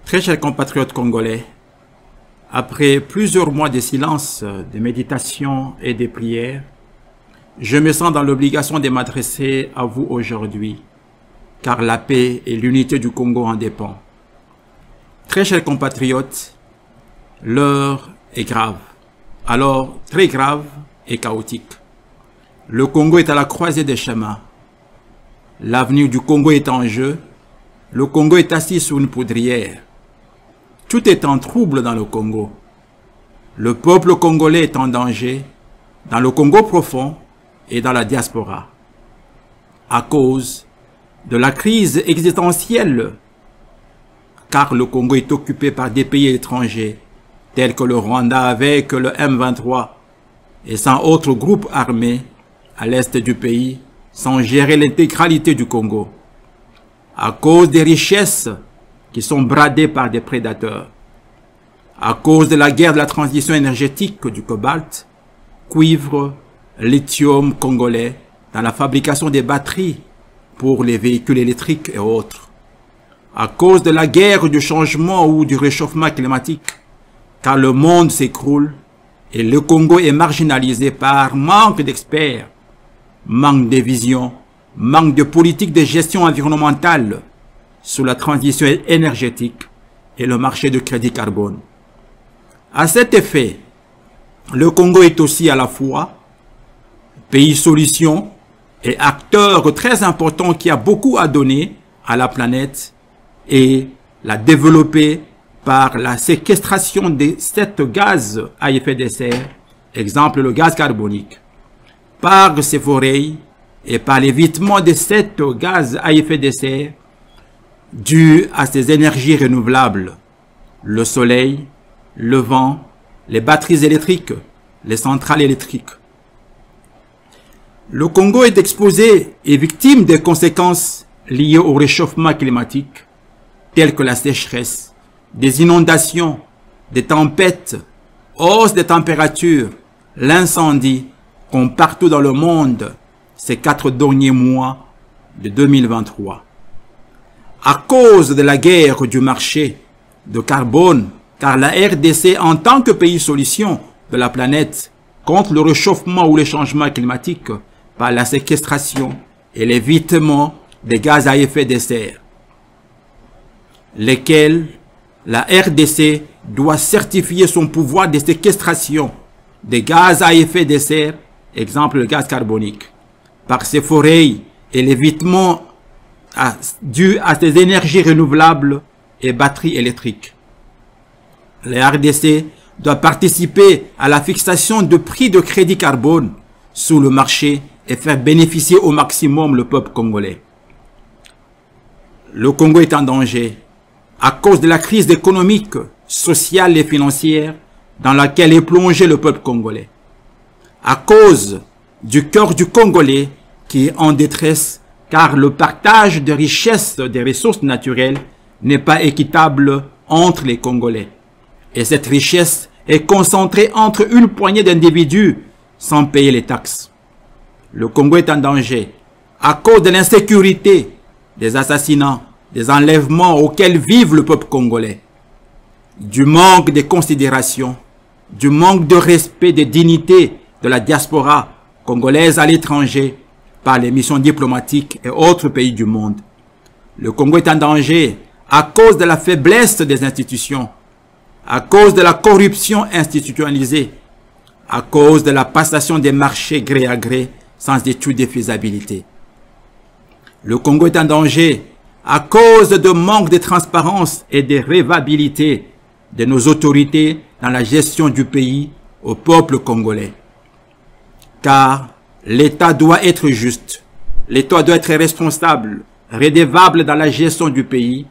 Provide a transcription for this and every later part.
Très chers compatriotes congolais, après plusieurs mois de silence, de méditation et de prières, je me sens dans l'obligation de m'adresser à vous aujourd'hui, car la paix et l'unité du Congo en dépendent. Très chers compatriotes, l'heure est grave, alors très grave et chaotique. Le Congo est à la croisée des chemins. L'avenir du Congo est en jeu. Le Congo est assis sur une poudrière. Tout est en trouble dans le Congo. Le peuple congolais est en danger dans le Congo profond et dans la diaspora. À cause de la crise existentielle, car le Congo est occupé par des pays étrangers, tels que le Rwanda avec le M23 et sans autres groupes armés à l'est du pays, sans gérer l'intégralité du Congo. À cause des richesses qui sont bradées par des prédateurs. À cause de la guerre de la transition énergétique du cobalt, cuivre, lithium congolais dans la fabrication des batteries pour les véhicules électriques et autres. À cause de la guerre du changement ou du réchauffement climatique, car le monde s'écroule et le Congo est marginalisé par manque d'experts, manque de vision, manque de politique de gestion environnementale sur la transition énergétique et le marché de crédit carbone. À cet effet, le Congo est aussi à la fois pays solution et acteur très important qui a beaucoup à donner à la planète et la développer par la séquestration de 7 gaz à effet de serre, exemple le gaz carbonique, par ses forêts et par l'évitement de 7 gaz à effet de serre dû à ces énergies renouvelables, le soleil, le vent, les batteries électriques, les centrales électriques. Le Congo est exposé et victime des conséquences liées au réchauffement climatique, telles que la sécheresse, des inondations, des tempêtes, hausse des températures, l'incendie, comme partout dans le monde ces 4 derniers mois de 2023. À cause de la guerre du marché de carbone, car la RDC en tant que pays solution de la planète contre le réchauffement ou le changement climatique par la séquestration et l'évitement des gaz à effet de serre, lesquels la RDC doit certifier son pouvoir de séquestration des gaz à effet de serre, exemple le gaz carbonique, par ses forêts et l'évitement dû à ces énergies renouvelables et batteries électriques. La RDC doit participer à la fixation de prix de crédit carbone sur le marché et faire bénéficier au maximum le peuple congolais. Le Congo est en danger à cause de la crise économique, sociale et financière dans laquelle est plongé le peuple congolais. À cause du cœur du Congolais qui est en détresse car le partage des richesses des ressources naturelles n'est pas équitable entre les Congolais. Et cette richesse est concentrée entre une poignée d'individus sans payer les taxes. Le Congo est en danger à cause de l'insécurité, des assassinats, des enlèvements auxquels vive le peuple congolais, du manque de considération, du manque de respect des dignités de la diaspora congolaise à l'étranger par les missions diplomatiques et autres pays du monde. Le Congo est en danger à cause de la faiblesse des institutions, à cause de la corruption institutionnalisée, à cause de la passation des marchés gré à gré sans étude de faisabilité. Le Congo est en danger à cause de manque de transparence et de révabilité de nos autorités dans la gestion du pays au peuple congolais. Car l'État doit être juste, l'État doit être responsable, redevable dans la gestion du pays,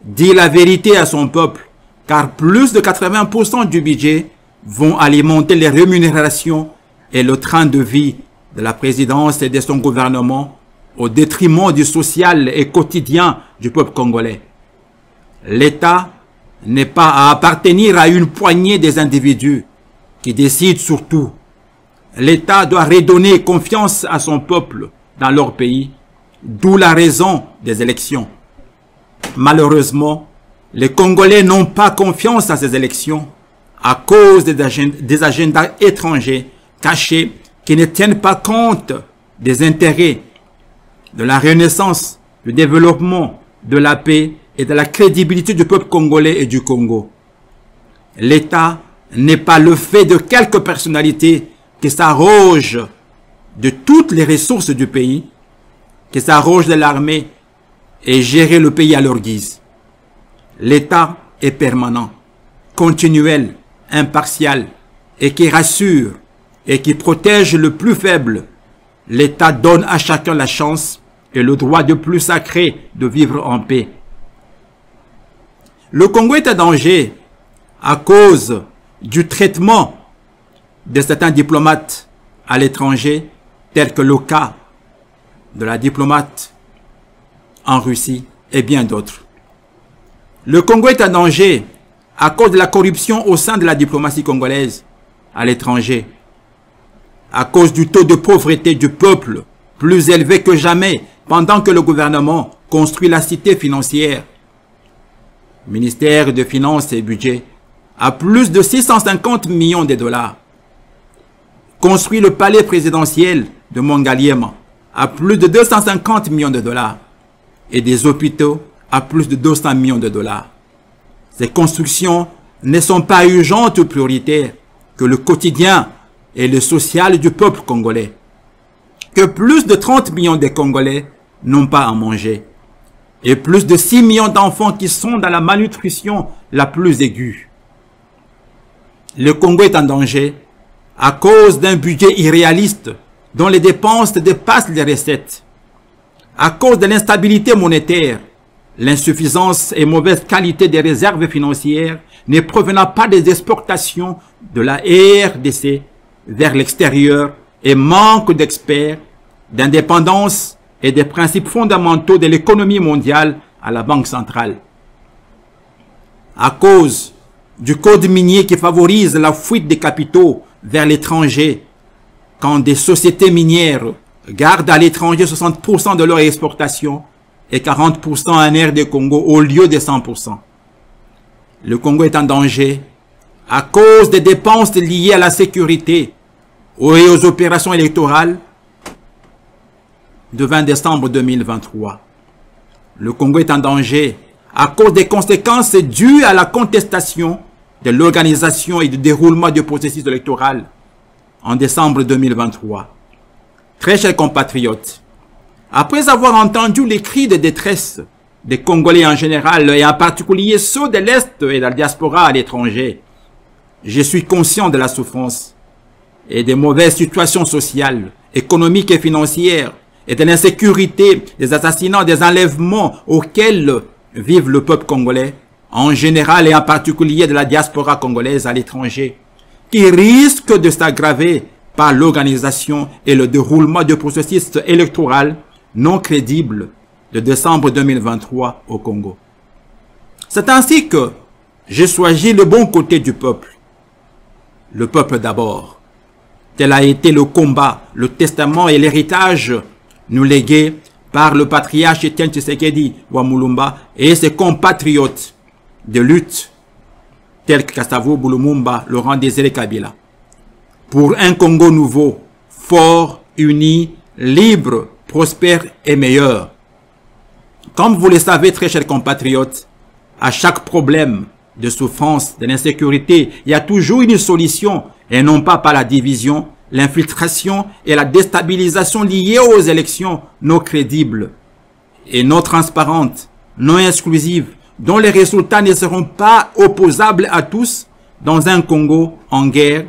dire la vérité à son peuple, car plus de 80% du budget vont alimenter les rémunérations et le train de vie de la présidence et de son gouvernement au détriment du social et quotidien du peuple congolais. L'État n'est pas à appartenir à une poignée des individus qui décident sur tout. L'État doit redonner confiance à son peuple dans leur pays, d'où la raison des élections. Malheureusement, Les Congolais n'ont pas confiance à ces élections à cause des agendas étrangers cachés qui ne tiennent pas compte des intérêts, de la renaissance, du développement, de la paix et de la crédibilité du peuple congolais et du Congo. L'État n'est pas le fait de quelques personnalités qui s'arrogent de toutes les ressources du pays, qui s'arrogent de l'armée et gérer le pays à leur guise. L'État est permanent, continuel, impartial et qui rassure et qui protège le plus faible. L'État donne à chacun la chance et le droit le plus sacré de vivre en paix. Le Congo est en danger à cause du traitement de certains diplomates à l'étranger, tel que le cas de la diplomate en Russie et bien d'autres. Le Congo est en danger à cause de la corruption au sein de la diplomatie congolaise à l'étranger, à cause du taux de pauvreté du peuple plus élevé que jamais pendant que le gouvernement construit la cité financière. Le ministère des Finances et Budget à plus de 650 millions de dollars. Construit le palais présidentiel de Mongaliema à plus de 250 millions de dollars et des hôpitaux à plus de 200 millions de dollars. Ces constructions ne sont pas urgentes ou prioritaires que le quotidien et le social du peuple congolais. Que plus de 30 millions de Congolais n'ont pas à manger et plus de 6 millions d'enfants qui sont dans la malnutrition la plus aiguë. Le Congo est en danger à cause d'un budget irréaliste dont les dépenses dépassent les recettes, à cause de l'instabilité monétaire, l'insuffisance et mauvaise qualité des réserves financières ne provenant pas des exportations de la RDC vers l'extérieur et manque d'experts, d'indépendance et des principes fondamentaux de l'économie mondiale à la Banque centrale. À cause du code minier qui favorise la fuite des capitaux vers l'étranger, quand des sociétés minières gardent à l'étranger 60% de leur exportation et 40% en RD Congo au lieu de 100%. Le Congo est en danger à cause des dépenses liées à la sécurité et aux opérations électorales de 20 décembre 2023. Le Congo est en danger à cause des conséquences dues à la contestation de l'organisation et du déroulement du processus électoral en décembre 2023. Très chers compatriotes, après avoir entendu les cris de détresse des Congolais en général et en particulier ceux de l'Est et de la diaspora à l'étranger, je suis conscient de la souffrance et des mauvaises situations sociales, économiques et financières et de l'insécurité, des assassinats, des enlèvements auxquels vive le peuple congolais en général et en particulier de la diaspora congolaise à l'étranger, qui risque de s'aggraver par l'organisation et le déroulement du processus électoral non crédible de décembre 2023 au Congo. C'est ainsi que j'ai choisi le bon côté du peuple. Le peuple d'abord. Tel a été le combat, le testament et l'héritage nous légués par le patriarche Etienne Tshisekedi Wamulumba et ses compatriotes de lutte tels que Kasavubu Lumumba, Laurent Désiré Kabila. Pour un Congo nouveau, fort, uni, libre, prospère et meilleur. Comme vous le savez, très chers compatriotes, à chaque problème de souffrance, de l'insécurité, il y a toujours une solution et non pas par la division, l'infiltration et la déstabilisation liées aux élections non crédibles et non transparentes, non exclusives, dont les résultats ne seront pas opposables à tous dans un Congo en guerre,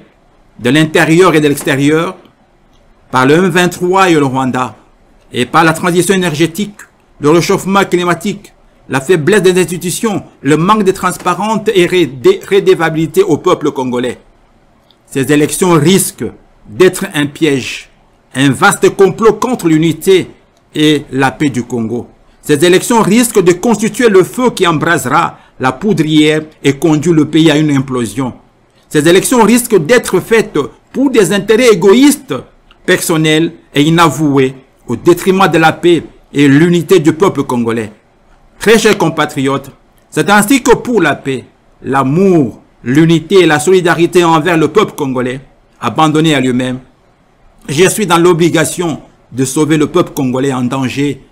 de l'intérieur et de l'extérieur, par le M23 et le Rwanda, et par la transition énergétique, le réchauffement climatique, la faiblesse des institutions, le manque de transparence et redevabilité au peuple congolais. Ces élections risquent d'être un piège, un vaste complot contre l'unité et la paix du Congo. Ces élections risquent de constituer le feu qui embrasera la poudrière et conduit le pays à une implosion. Ces élections risquent d'être faites pour des intérêts égoïstes, personnels et inavoués, au détriment de la paix et l'unité du peuple congolais. Très chers compatriotes, C'est ainsi que pour la paix, l'amour, l'unité et la solidarité envers le peuple congolais, abandonné à lui-même, je suis dans l'obligation de sauver le peuple congolais en danger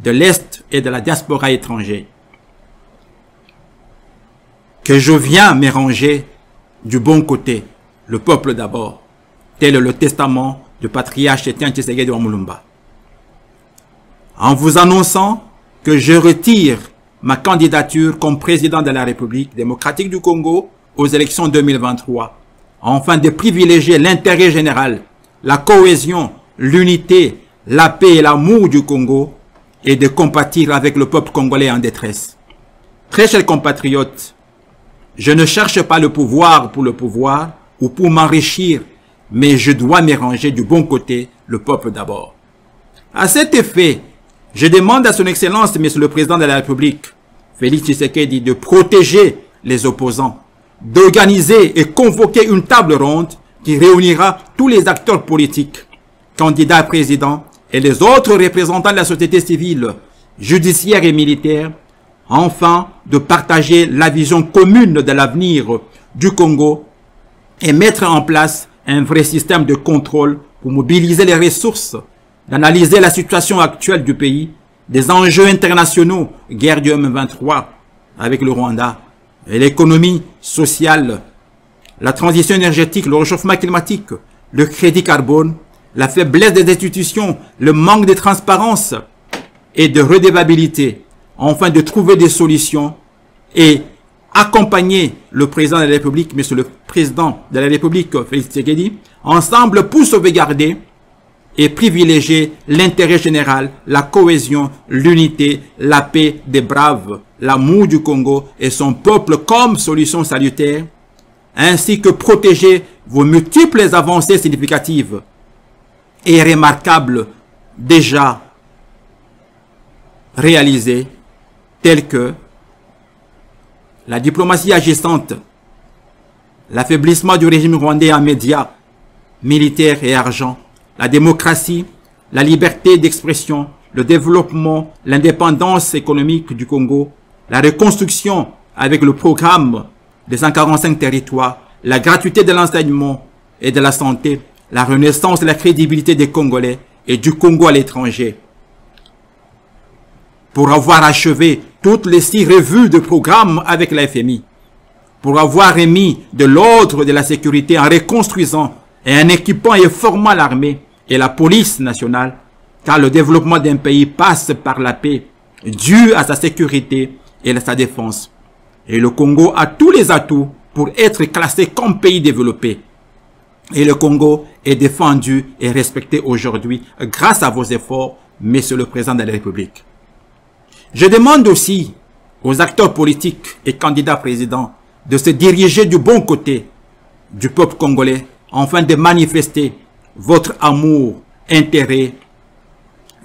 de l'Est et de la diaspora étrangère. Que je viens me ranger du bon côté, le peuple d'abord, tel est le testament du patriarche Etienne Tshisekedi wa Mulumba. En vous annonçant que je retire ma candidature comme président de la République démocratique du Congo aux élections 2023, afin de privilégier l'intérêt général, la cohésion, l'unité, la paix et l'amour du Congo et de compatir avec le peuple congolais en détresse. Très chers compatriotes, je ne cherche pas le pouvoir pour le pouvoir ou pour m'enrichir, mais je dois me ranger du bon côté, le peuple d'abord. À cet effet, je demande à son Excellence, Monsieur le Président de la République, Félix Tshisekedi, de protéger les opposants, d'organiser et convoquer une table ronde qui réunira tous les acteurs politiques, candidats à président et les autres représentants de la société civile, judiciaire et militaire, enfin de partager la vision commune de l'avenir du Congo et mettre en place un vrai système de contrôle pour mobiliser les ressources, d'analyser la situation actuelle du pays, des enjeux internationaux, guerre du M23 avec le Rwanda, et l'économie sociale, la transition énergétique, le réchauffement climatique, le crédit carbone, la faiblesse des institutions, le manque de transparence et de redevabilité, afin de trouver des solutions et accompagner le président de la République, Monsieur le Président de la République, Félix Tshisekedi, ensemble pour sauvegarder et privilégier l'intérêt général, la cohésion, l'unité, la paix des braves, l'amour du Congo et son peuple comme solution salutaire, ainsi que protéger vos multiples avancées significatives et remarquables déjà réalisées, telles que la diplomatie agissante, l'affaiblissement du régime rwandais en médias, militaires et argent, la démocratie, la liberté d'expression, le développement, l'indépendance économique du Congo, la reconstruction avec le programme des 145 territoires, la gratuité de l'enseignement et de la santé, la renaissance et la crédibilité des Congolais et du Congo à l'étranger. Pour avoir achevé toutes les 6 revues de programmes avec la FMI, pour avoir émis de l'ordre de la sécurité en reconstruisant et en équipant et formant l'armée et la police nationale, car le développement d'un pays passe par la paix, due à sa sécurité et à sa défense. Et le Congo a tous les atouts pour être classé comme pays développé. Et le Congo est défendu et respecté aujourd'hui grâce à vos efforts, Monsieur le Président de la République. Je demande aussi aux acteurs politiques et candidats présidents de se diriger du bon côté du peuple congolais afin de manifester votre amour, intérêt,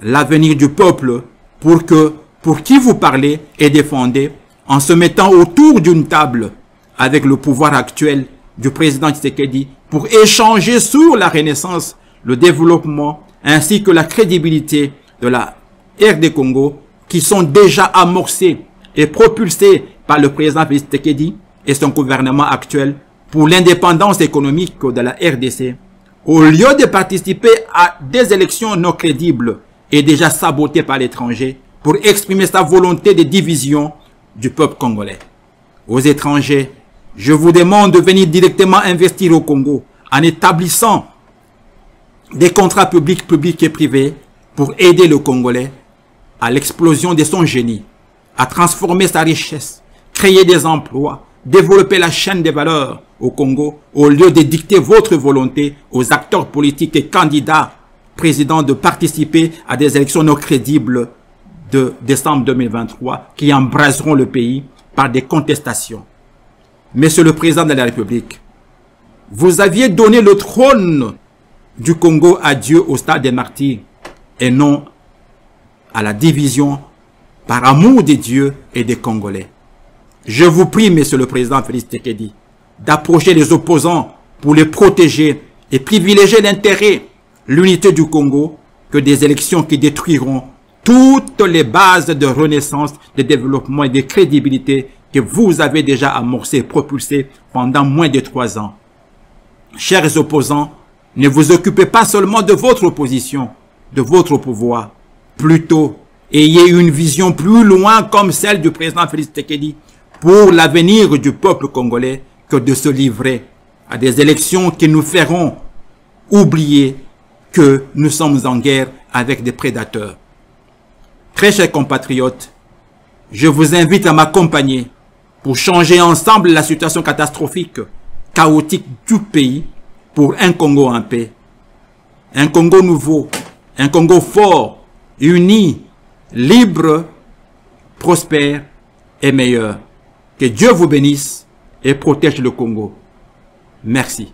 l'avenir du peuple pour qui vous parlez et défendez en se mettant autour d'une table avec le pouvoir actuel du président Tshisekedi pour échanger sur la renaissance, le développement ainsi que la crédibilité de la RD Congo qui sont déjà amorcés et propulsés par le président Tshisekedi et son gouvernement actuel pour l'indépendance économique de la RDC, au lieu de participer à des élections non crédibles et déjà sabotées par l'étranger pour exprimer sa volonté de division du peuple congolais. Aux étrangers, je vous demande de venir directement investir au Congo en établissant des contrats publics et privés pour aider le Congolais à l'explosion de son génie, à transformer sa richesse, créer des emplois, développer la chaîne des valeurs au Congo, au lieu de dicter votre volonté aux acteurs politiques et candidats présidents de participer à des élections non crédibles de décembre 2023 qui embraseront le pays par des contestations. Monsieur le Président de la République, vous aviez donné le trône du Congo à Dieu au stade des martyrs et non à la division par amour des dieux et des Congolais. Je vous prie, Monsieur le Président Félix Tshisekedi, d'approcher les opposants pour les protéger et privilégier l'intérêt, l'unité du Congo, que des élections qui détruiront toutes les bases de renaissance, de développement et de crédibilité que vous avez déjà amorcé et propulsé pendant moins de 3 ans. Chers opposants, ne vous occupez pas seulement de votre opposition, de votre pouvoir. Plutôt, ayez une vision plus loin comme celle du président Félix Tshisekedi pour l'avenir du peuple congolais que de se livrer à des élections qui nous feront oublier que nous sommes en guerre avec des prédateurs. Très chers compatriotes, je vous invite à m'accompagner pour changer ensemble la situation catastrophique, chaotique du pays pour un Congo en paix. Un Congo nouveau, un Congo fort, uni, libre, prospère et meilleur. Que Dieu vous bénisse et protège le Congo. Merci.